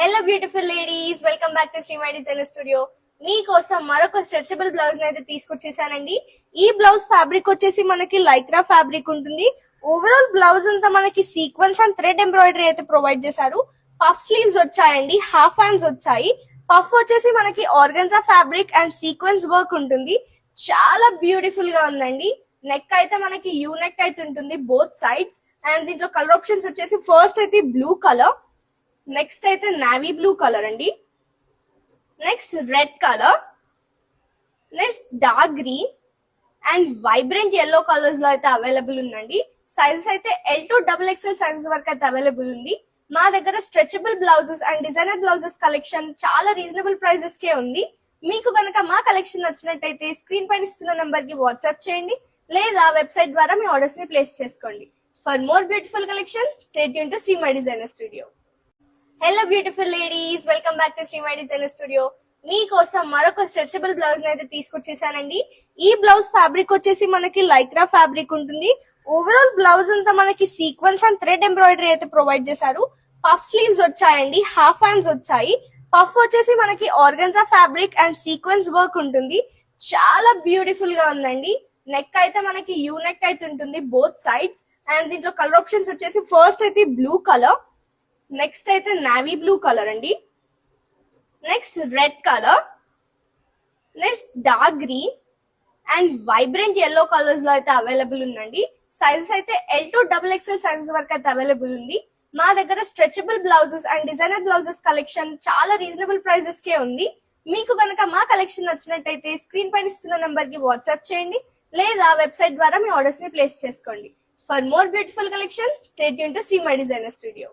Hello beautiful ladies, welcome back to Srimai designer studio. మీకోసం మరొక stretchable blouse అయితే తీసుకొచ్చేసానండి. ఈ బ్లౌజ్ ఫ్యాబ్రిక్ వచ్చేసి మనకి లైక్రా ఫ్యాబ్రిక్ ఉంటుంది. ఓవరాల్ బ్లౌజ్ అంతా మనకి సీక్వెన్స్ అండ్ థ్రెడ్ ఎంబ్రాయిడరీ అయితే ప్రొవైడ్ చేశారు. పఫ్ స్లీవ్స్ వచ్చాయండి, హాఫ్ హ్యాండ్స్ వచ్చాయి. పఫ్ వచ్చేసి మనకి organza fabric and sequence work ఉంటుంది. చాలా బ్యూటిఫుల్ గా ఉందండి. నెక్ అయితే మనకి యూ నెక్ అయితే ఉంటుంది బోత్ సైడ్స్. అండ్ దీంట్లో కలర్ ఆప్షన్స్ వచ్చేసి ఫస్ట్ అయితే బ్లూ కలర్, నెక్స్ట్ అయితే నావీ బ్లూ కలర్ అండి, next red colour, next dark green and vibrant yellow colours లో అయితే అవైలబుల్ ఉందండి. సైజెస్ అయితే L2XXL సైజెస్ వరకు అయితే అవైలబుల్ ఉంది. మా దగ్గర stretchable blouses and designer blouses collection చాలా రీజనబుల్ ప్రైజెస్ కే ఉంది. మీకు కనుక మా కలెక్షన్ నచ్చినట్టయితే స్క్రీన్ పైన ఇస్తున్న నంబర్ కి వాట్సాప్ చేయండి, లేదా వెబ్సైట్ ద్వారా మీ ఆర్డర్స్ ని ప్లేస్ చేసుకోండి. For more beautiful collection stay tune to Srimai designer studio. Hello beautiful ladies, welcome back to Srimai designer studio. మీకోసం మరొక స్ట్రెచబుల్ బ్లౌజ్ అయితే తీసుకొచ్చేసానండి. ఈ బ్లౌజ్ ఫ్యాబ్రిక్ వచ్చేసి మనకి లైక్రా ఫ్యాబ్రిక్ ఉంటుంది. ఓవరాల్ బ్లౌజ్ అంతా మనకి సీక్వెన్స్ అండ్ థ్రెడ్ ఎంబ్రాయిడరీ అయితే ప్రొవైడ్ చేశారు. పఫ్ స్లీవ్స్ వచ్చాయండి, హాఫ్ హ్యాండ్స్ వచ్చాయి. పఫ్ వచ్చేసి మనకి organza fabric and sequence work ఉంటుంది. చాలా బ్యూటిఫుల్ గా ఉందండి. నెక్ అయితే మనకి యూ నెక్ అయితే ఉంటుంది బోత్ సైడ్స్. అండ్ దీంట్లో కలర్ ఆప్షన్స్ వచ్చేసి ఫస్ట్ అయితే బ్లూ కలర్, నెక్స్ట్ అయితే నావీ బ్లూ కలర్ అండి, next red colour, next dark green and vibrant yellow colours లో అయితే అవైలబుల్ ఉందండి. సైజెస్ అయితే L2XXL సైజెస్ వరకు అయితే అవైలబుల్ ఉంది. మా దగ్గర stretchable blouses and designer blouses collection చాలా రీజనబుల్ ప్రైజెస్ కే ఉంది. మీకు కనుక మా కలెక్షన్ నచ్చినట్టయితే స్క్రీన్ పైన ఇస్తున్న నంబర్ కి వాట్సాప్ చేయండి, లేదా వెబ్సైట్ ద్వారా మీ ఆర్డర్స్ ని ప్లేస్ చేసుకోండి. For more beautiful collection stay tune to Srimai designer studio.